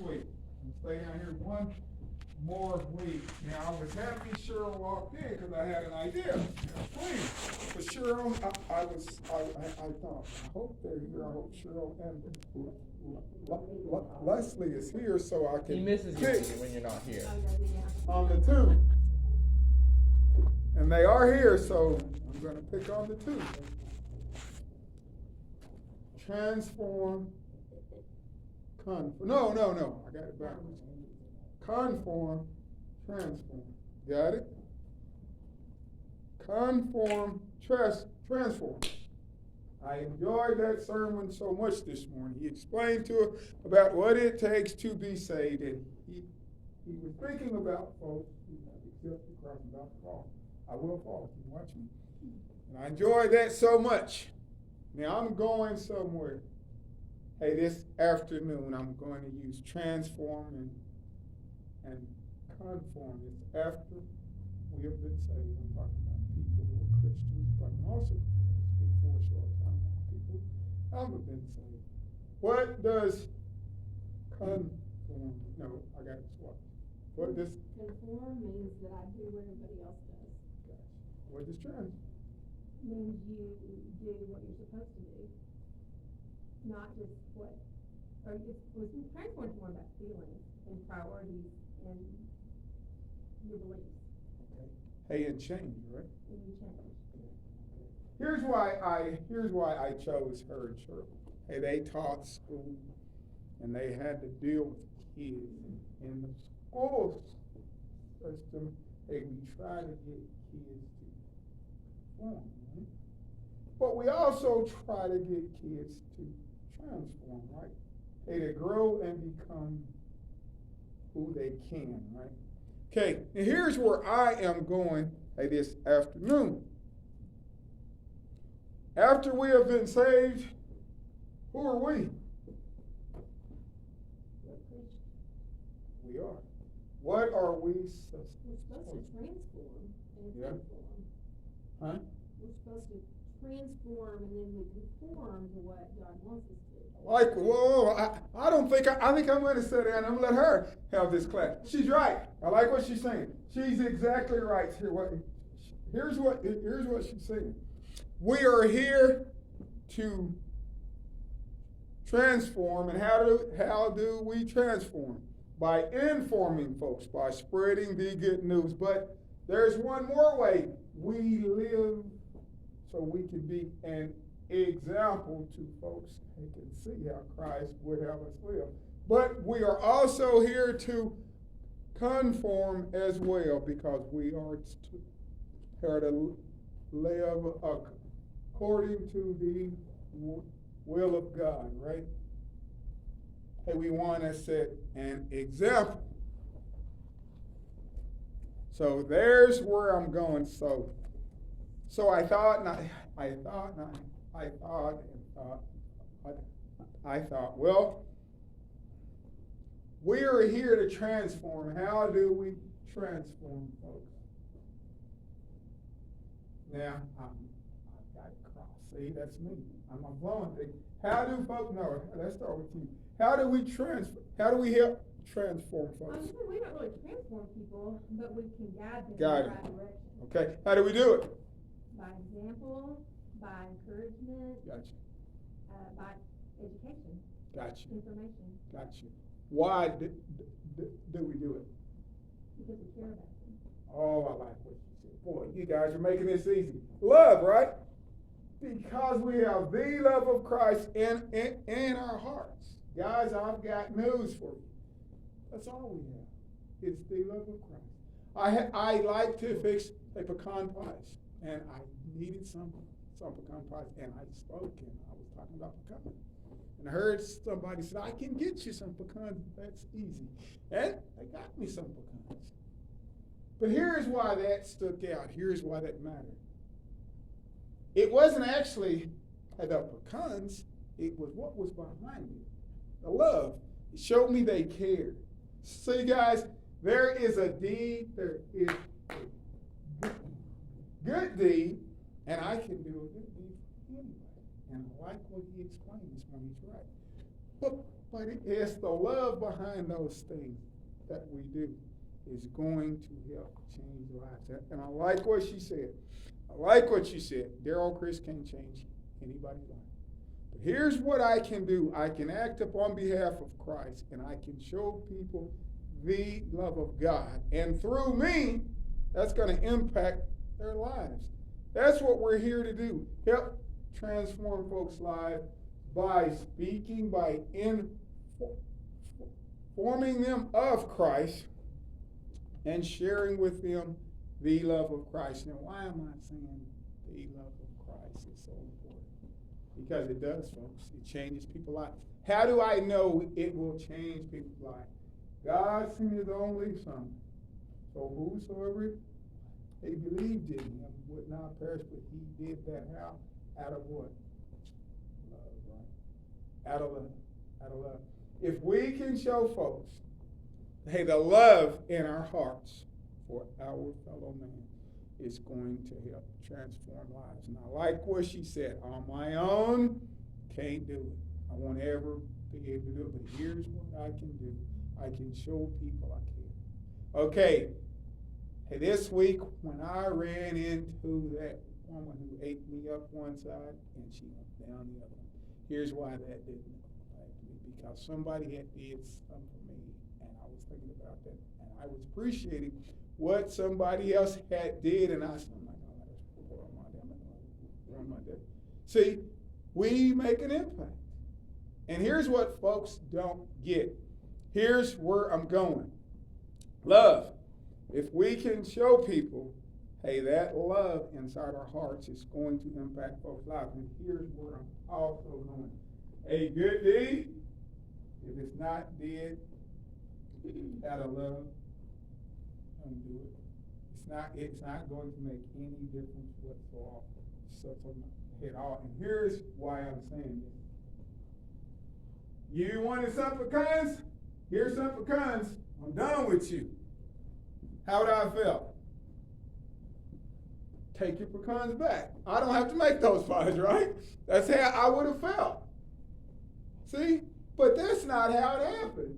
week. And stay down here one more week. Now, I was happy Cheryl walked in because I had an idea. Please. But Cheryl, I thought, I hope they're here. I hope Cheryl and Leslie is here so I can He misses pick you when you're not here. on the two. And they are here, so I'm going to pick on the two. Transform, conform. No, I got it backwards. Conform, transform. Got it? Conform, transform. I enjoyed that sermon so much this morning. He explained to us about what it takes to be saved, and he was thinking about folks who have accepted Christ and about to fall. I will fall. You watch me. And I enjoyed that so much. Now I'm going somewhere. Hey, this afternoon I'm going to use transform and conform. It's after we have been saved. I'm talking about people who are Christians, but I'm also going to speak for a short time about people who haven't been saved. What does conform? No, I got it swapped. What does conform means that I do what everybody else does. Gotcha. What does transform? Means you do what you're supposed to do, not just what. Or transform is more about feelings and priorities and your beliefs. Okay. Hey, and change, right? And you change. Okay. Here's why I chose her and Cheryl. Hey, they taught school, and they had to deal with kids in the school system. Hey, we try to get kids to conform, right? But we also try to get kids to transform, right? Hey, to grow and become who they can, right? Okay, and here's where I am going this afternoon. After we have been saved, who are we? We are. What are we? We're supposed to transform and conform. Huh? We're supposed to transform and then we conform to what God wants us to. Like, whoa, I don't think, I think I'm going to sit down and I'm going to let her have this class. She's right. I like what she's saying. She's exactly right. Here's what she's saying. We are here to transform, and how do we transform? By informing folks, by spreading the good news. But there's one more way. We live so we can be an example to folks who can see how Christ would have us live. But we are also here to conform as well, because we are to live according to the will of God, right? Hey, we want to set an example. So there's where I'm going. So I thought, well, we are here to transform. How do we transform folks? Now, I've got a cross. See, that's me. I'm a blowing thing. How do folks, no, let's start with you. How do we help transform folks? We don't really transform people, but we can guide them in the Guide right them. direction. Okay, how do we do it? By example, by encouragement, Gotcha. by education, Gotcha. information, Gotcha. Why do we do it? because we care about them. Oh, I like what you said. Boy, you guys are making this easy. Love, right? Because we have the love of Christ in our hearts. Guys, I've got news for you. That's all we have. It's the love of Christ. I like to fix pecan pies, and I needed some pecan pies, and I spoke, and I was talking about pecan. And I heard somebody said, I can get you some pecans. That's easy. And they got me some pecans. But here's why that stuck out. Here's why that mattered. It wasn't actually the pecans. It was what was behind it. The love. It showed me they cared. See, guys, there is a deed. There is a good deed. And I can do a good deed anyway. And I like what he explained this morning. He's right. But it's the love behind those things that we do is going to help change lives. And I like what she said. Daryl Chris can't change anybody's life. But here's what I can do. I can act up on behalf of Christ, and I can show people the love of God. And through me, that's going to impact their lives. That's what we're here to do. Help transform folks' lives by speaking, by informing them of Christ and sharing with them the love of Christ. Now, why am I saying the love of Christ is so important? Because it does, folks. It changes people's lives. How do I know it will change people's lives? God sent his only Son. So whosoever he believed in him would not perish, but he did that how? Out of what? Love, right? Out of love. Out of love. If we can show folks, hey, the love in our hearts for our fellow man is going to help transform lives. And I like what she said. On my own, can't do it. I won't ever be able to do it. But here's what I can do. I can show people I can. Okay. Hey, this week when I ran into that woman who ate me up one side and she went down the other one, here's why that didn't impact me. Because somebody had did something for me, and I was thinking about that, and I was appreciating what somebody else had did, and I said, oh my God, that's poor on my day. See, we make an impact. And here's what folks don't get. Here's where I'm going. Love. If we can show people, hey, that love inside our hearts is going to impact folks' lives. And here's where I'm also going. A good deed, if it's not did out of love, don't do it. It's not going to make any difference whatsoever at all. And here's why I'm saying this. You wanted some pecans? Here's some pecans. I'm done with you. How would I have felt? Take your pecans back. I don't have to make those pies, right? That's how I would have felt. See? But that's not how it happened.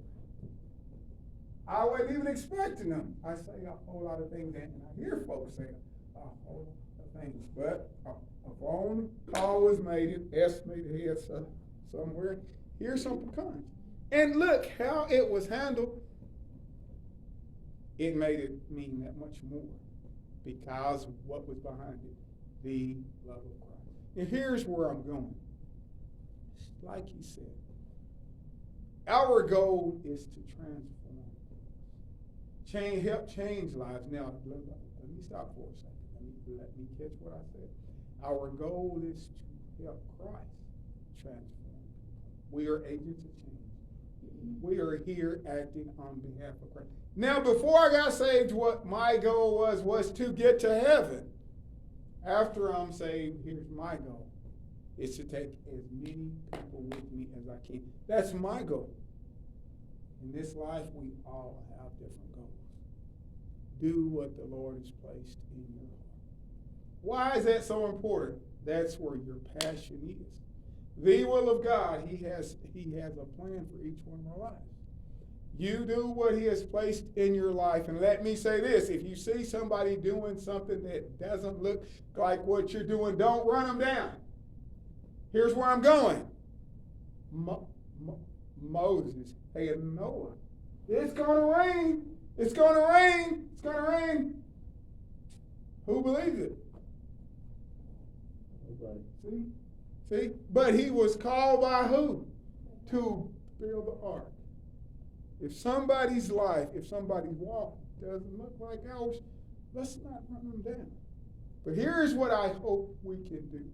I wasn't even expecting them. I say a whole lot of things, and I hear folks say a whole lot of things. But a phone call was made, it estimated here somewhere. Here's some pecans. And look how it was handled. It made it mean that much more because of what was behind it, the love of Christ. And here's where I'm going. Like he said, our goal is to transform, help change lives. Now, let me stop for a second. Let me catch what I said. Our goal is to help Christ transform. We are agents of change. We are here acting on behalf of Christ. Now, before I got saved, what my goal was to get to heaven. After I'm saved, here's my goal. Is to take as many people with me as I can. That's my goal. In this life, we all have different goals. Do what the Lord has placed in your heart. Why is that so important? That's where your passion is. The will of God, He has a plan for each one of our lives. You do what He has placed in your life. And let me say this, if you see somebody doing something that doesn't look like what you're doing, don't run them down. Here's where I'm going. Moses, hey, and Noah, it's going to rain. It's going to rain. It's going to rain. Who believes it? Nobody. See? But he was called by who? To build the ark. If somebody's life, if somebody's walk doesn't look like ours, let's not run them down. But here's what I hope we can do.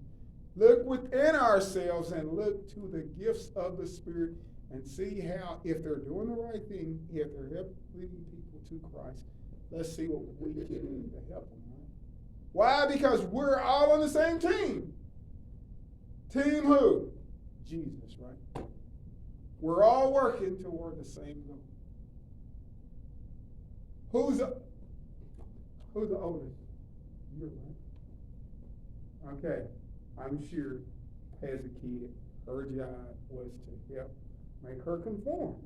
Look within ourselves and look to the gifts of the Spirit and see how, if they're doing the right thing, if they're leading people to Christ, let's see what we can do to help them. Right? Why? Because we're all on the same team. Team who? Jesus, right? We're all working toward the same goal. Who's the oldest? You're right. Okay. I'm sure as a kid, her job was to help Make her conform.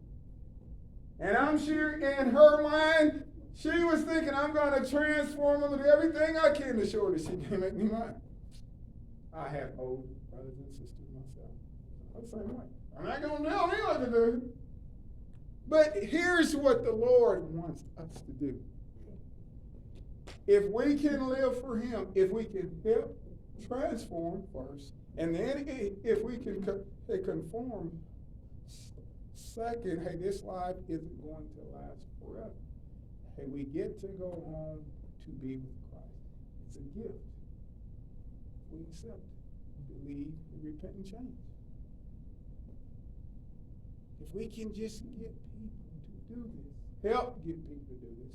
And I'm sure in her mind, she was thinking, I'm going to transform them and do everything I can to show her that she can make me mine. I have old brothers and sisters myself. I'm the same way. I'm not going to tell me what to do. But here's what the Lord wants us to do. If we can live for Him, if we can help transform first, and then if we can conform second, hey, this life isn't going to last forever. Hey, we get to go home to be with Christ. It's a gift. We accept it, believe, repent, and change. If we can just get people to do this, help get people to do this,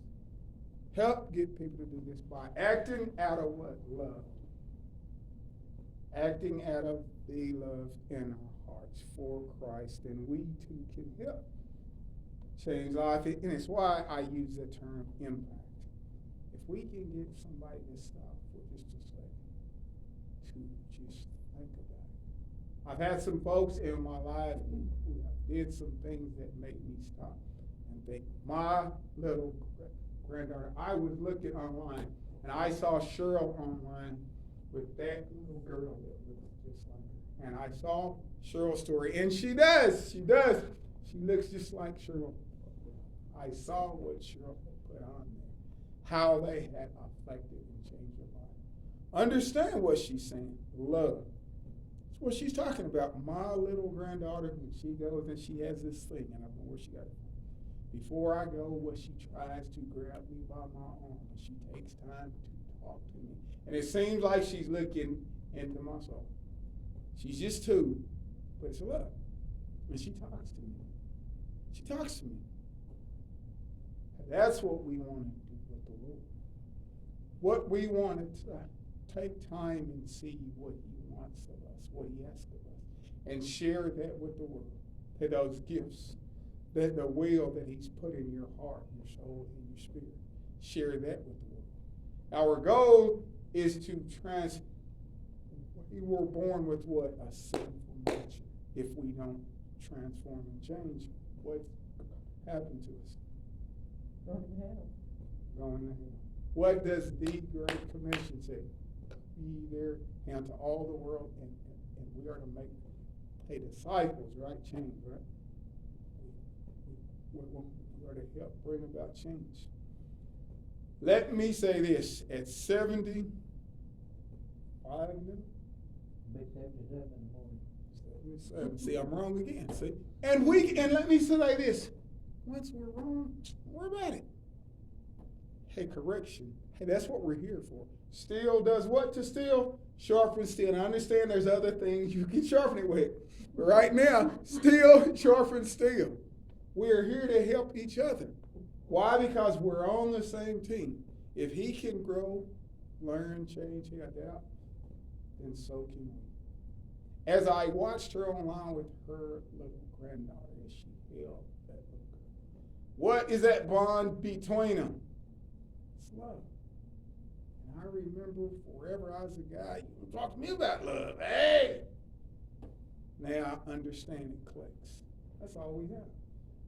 help get people to do this by acting out of what? Love. Acting out of the love in our hearts for Christ, and we too can help change life. And it's why I use the term impact. If we can get somebody to stop for just a second, to just think about it. I've had some folks in my life who did some things that made me stop and think. My little granddaughter, I was looking online, and I saw Cheryl online with that little girl that looks just like her. And I saw Cheryl's story, and she does. She looks just like Cheryl. I saw what Cheryl put on there, how they had affected and changed her life. Understand what she's saying, love. That's what she's talking about. My little granddaughter, when she goes and she has this thing, and I don't know where she got it from. Before I go, what she tries to grab me by my arm, and she takes time to talk to me. And it seems like she's looking into my soul. She's just two, but it's love. And she talks to me. She talks to me. And that's what we want to do with the Lord. What we want to take time and see what He wants of us, what He asks of us, and share that with the world. That those gifts, that the will that He's put in your heart, your soul, and your spirit, share that with the world. Our goal is to we were born with what? A sinful nature. If we don't transform and change, what happened to us? Going to hell. Going to hell. What does the Great Commission say? Be there and to all the world, and we are to make disciples, right? Change, right? We are to help bring about change. Let me say this, at 75 now? 77 in the morning. 77. See, I'm wrong again. See? And let me say this. Once we're wrong, worry about it. Hey, correction. Hey, that's what we're here for. Steel does what to steel? Sharpen steel. And I understand there's other things you can sharpen it with. But right now, steel sharpens steel. We're here to help each other. Why? Because we're on the same team. If he can grow, learn, change, he doubt, then so can we. As I watched her online with her little granddaughter as she held that little girl, what is that bond between them? It's love. And I remember forever I was a guy, you don't talk to me about love. Hey! Now I understand it clicks. That's all we have.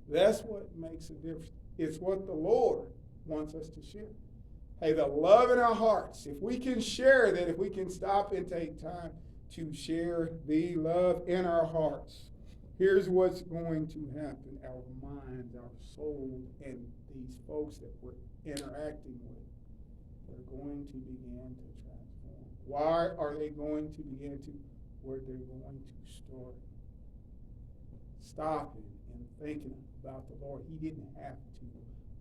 That's what makes a difference. It's what the Lord wants us to share. Hey, the love in our hearts, if we can share that, if we can stop and take time to share the love in our hearts, here's what's going to happen. Our minds, our soul, and these folks that we're interacting with, they're going to begin to transform. Why are they going to begin to? Where they're going to start stopping and thinking about the Lord. He didn't have to.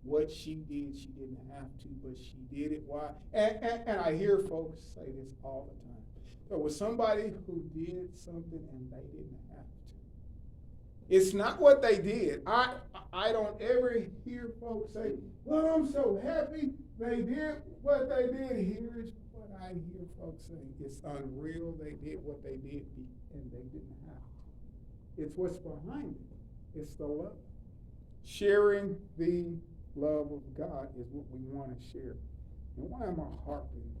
What she did, she didn't have to, but she did it. Why? And I hear folks say this all the time. There was somebody who did something and they didn't have to. It's not what they did. I don't ever hear folks say, well, I'm so happy they did what they did. Here's what I hear folks say. It's unreal they did what they did and they didn't have to. It's what's behind it. It's the love. Sharing the love of God is what we want to share. And why am I harping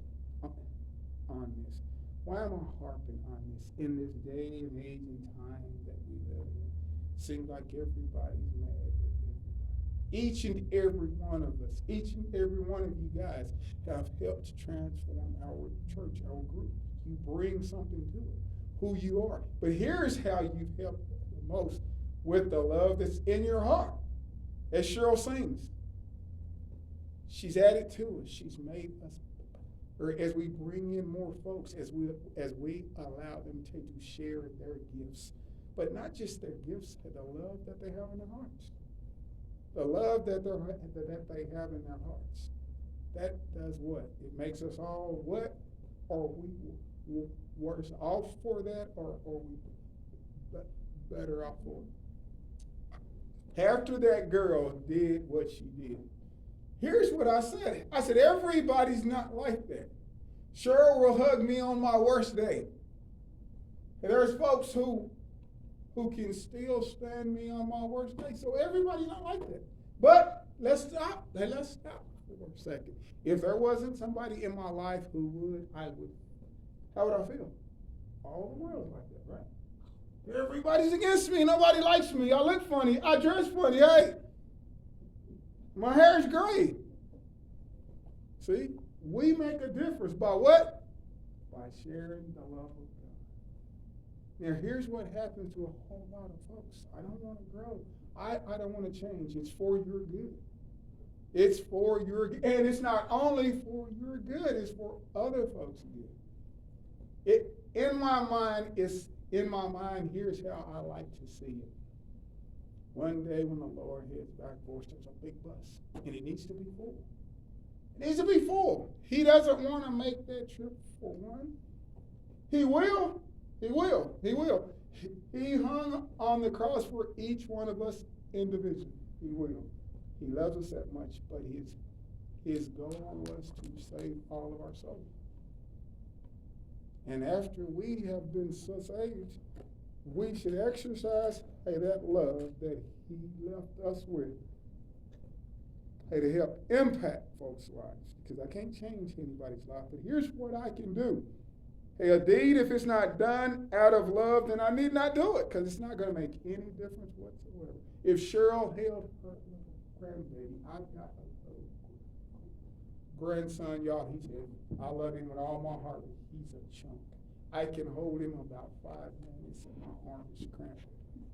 on this? Why am I harping on this in this day and age and time that we live in? Seems like everybody's mad at everybody. Each and every one of us, each and every one of you guys have helped transform our church, our group. You bring something to it, who you are. But here's how you've helped the most, with the love that's in your heart. As Cheryl sings, she's added to us. She's made us, or as we bring in more folks, as we allow them to share their gifts. But not just their gifts, but the love that they have in their hearts. The love that they have in their hearts. That does what? It makes us all what? Are we worse off for that, or are we better off for it? After that girl did what she did, here's what I said. I said, everybody's not like that. Cheryl will hug me on my worst day. And there's folks who can still stand me on my worst day. So everybody's not like that. But let's stop for a second. If there wasn't somebody in my life who would, how would I feel? All the world's like that, right? Everybody's against me. Nobody likes me. I look funny. I dress funny. Hey, my hair's gray. See, we make a difference by what? By sharing the love of God. Now, here's what happens to a whole lot of folks. I don't want to grow. I don't want to change. It's for your good. It's for your good. And it's not only for your good, it's for other folks' good. In my mind, here's how I like to see it. One day when the Lord heads back for us, there's a big bus, and it needs to be full. It needs to be full. He doesn't want to make that trip for one. He will. He will. He will. He hung on the cross for each one of us individually. He will. He loves us that much, but his goal was to save all of our souls. And after we have been saved, we should exercise that love that he left us with, to help impact folks' lives. Because I can't change anybody's life, but here's what I can do. A deed, if it's not done out of love, then I need not do it, because it's not going to make any difference whatsoever. If Cheryl held her little grandbaby, I've got a little grandson, y'all, he's heavy. I love him with all my heart. He's a chunk. I can hold him about 5 minutes and my arm is cramped.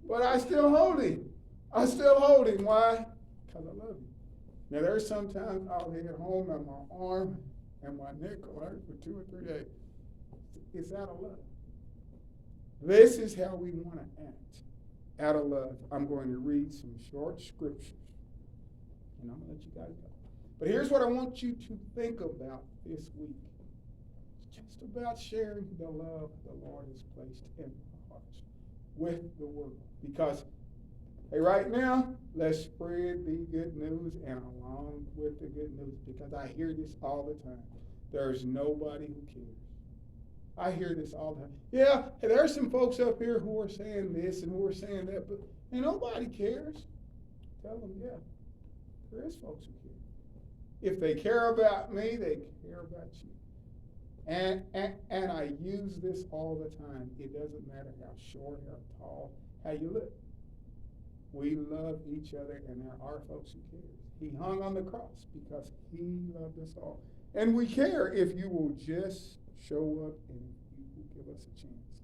But I still hold him. I still hold him. Why? Because I love him. Now, there's sometimes I'll head home and my arm and my neck will hurt for 2 or 3 days. It's out of love. This is how we want to act, out of love. I'm going to read some short scriptures, and I'm going to let you guys go. But here's what I want you to think about this week. It's just about sharing the love the Lord has placed in our hearts with the world. Because, hey, right now, let's spread the good news, and along with the good news, because I hear this all the time. There's nobody who cares. I hear this all the time. Yeah, there are some folks up here who are saying this and who are saying that, but nobody cares. Tell them, yeah, there is folks who care. If they care about me, they care about you. And I use this all the time. It doesn't matter how short, how tall, how you look. We love each other, and there are folks who care. He hung on the cross because he loved us all. And we care if you will just show up and you will give us a chance.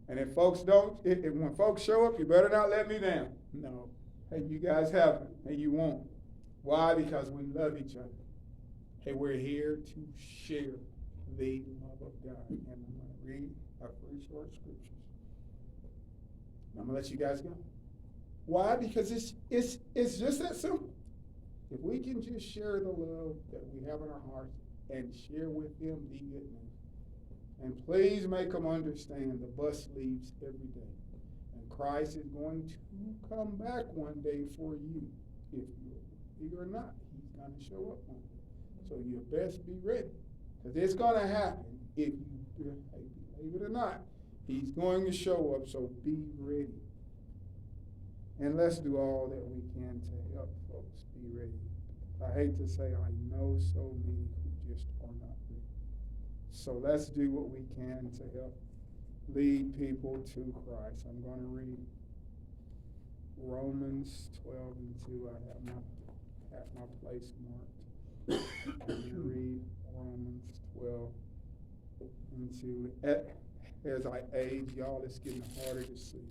And if folks don't, when folks show up, you better not let me down. No. Hey, you guys haven't, and you won't. Why? Because we love each other. Hey, we're here to share the love of God. And I'm going to read a few short scriptures. I'm going to let you guys go. Why? Because it's just that simple. If we can just share the love that we have in our hearts and share with them the good news. And please make them understand the bus leaves every day. And Christ is going to come back one day for you. If you're eager or not, he's going to show up one day. So you best be ready. Because it's going to happen if you believe it or not. He's going to show up, so be ready. And let's do all that we can to help folks be ready. I hate to say I know so many who just are not ready. So let's do what we can to help lead people to Christ. I'm going to read Romans 12:2. I have my place marked. Let me read Romans 12:2. As I age, y'all, it's getting harder to see.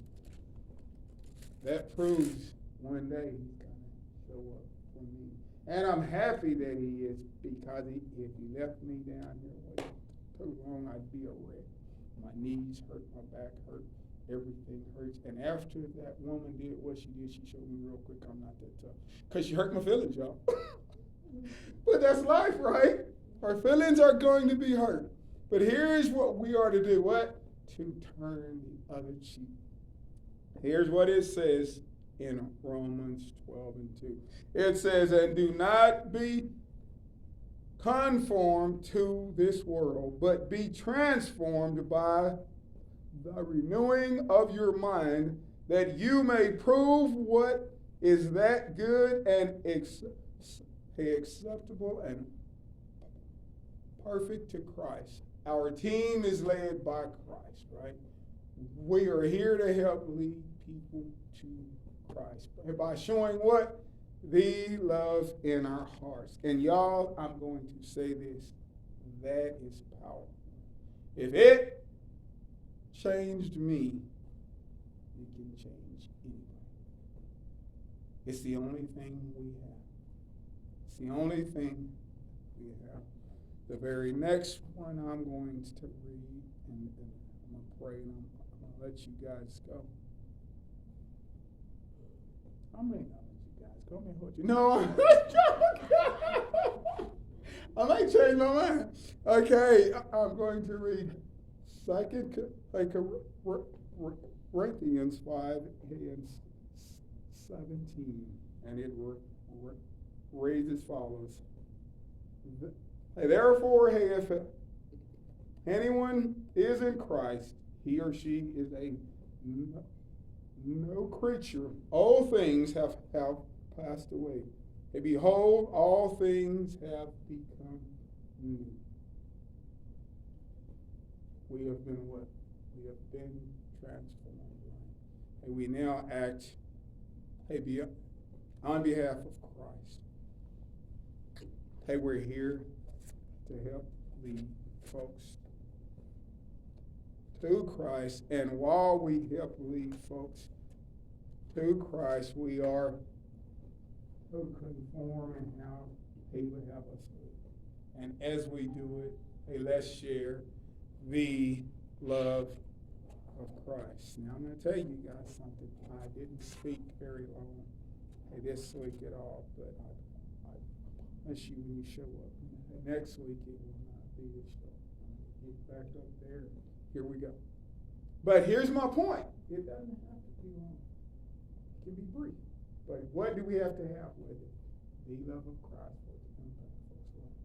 That proves one day he's gonna show up for me. And I'm happy that he is, because if he left me down here waiting too long, I'd be a wreck. My knees hurt, my back hurt, everything hurts. And after that woman did what she did, she showed me real quick I'm not that tough. Because she hurt my feelings, y'all. But that's life, right? Our feelings are going to be hurt. But here's what we are to do. What? To turn the other cheek. Here's what it says in Romans 12:2. It says, and do not be conformed to this world, but be transformed by the renewing of your mind, that you may prove what is that good and acceptable and perfect to Christ. Our team is led by Christ, right? We are here to help lead people to Christ by showing what? The love in our hearts. And y'all, I'm going to say this, that is powerful. If it changed me, it can change anybody. It's the only thing we have. It's the only thing we have. The very next one I'm going to read, and I'm going to pray, and I'm going to let you guys go. I may not let you guys go. I may hold you. No, I'm I might change my mind. Okay, I'm going to read 2 Corinthians 5 and 17, and it reads as follows. Therefore, if anyone is in Christ, he or she is a no creature. All things have passed away. And behold, all things have become new. We have been what? We have been transformed. Right? And we now act on behalf of Christ. Hey, we're here to help lead folks to Christ. And while we help lead folks to Christ, we are to conform in how He would have us live. And as we do it, hey, let's share the love of Christ. Now I'm going to tell you guys something. I didn't speak very long this week at all, but I promise you when you show up. Next week it will not be this show. Get back up there. Here we go. But here's my point. It doesn't have to be long. It can be brief. But what do we have to have with it? The love of Christ for the impact folks' life.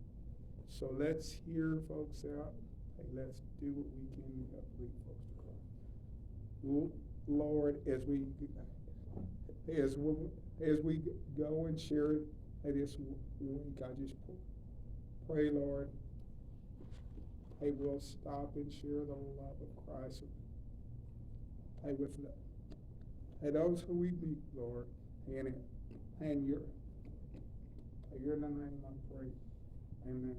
So let's hear folks out. Hey, let's do what we can to help lead folks to Christ. Lord, as we go and share it this week, I just pray, Lord, hey, we'll stop and share the love of Christ. Hey, with those who we meet, Lord, and your name I pray. Amen.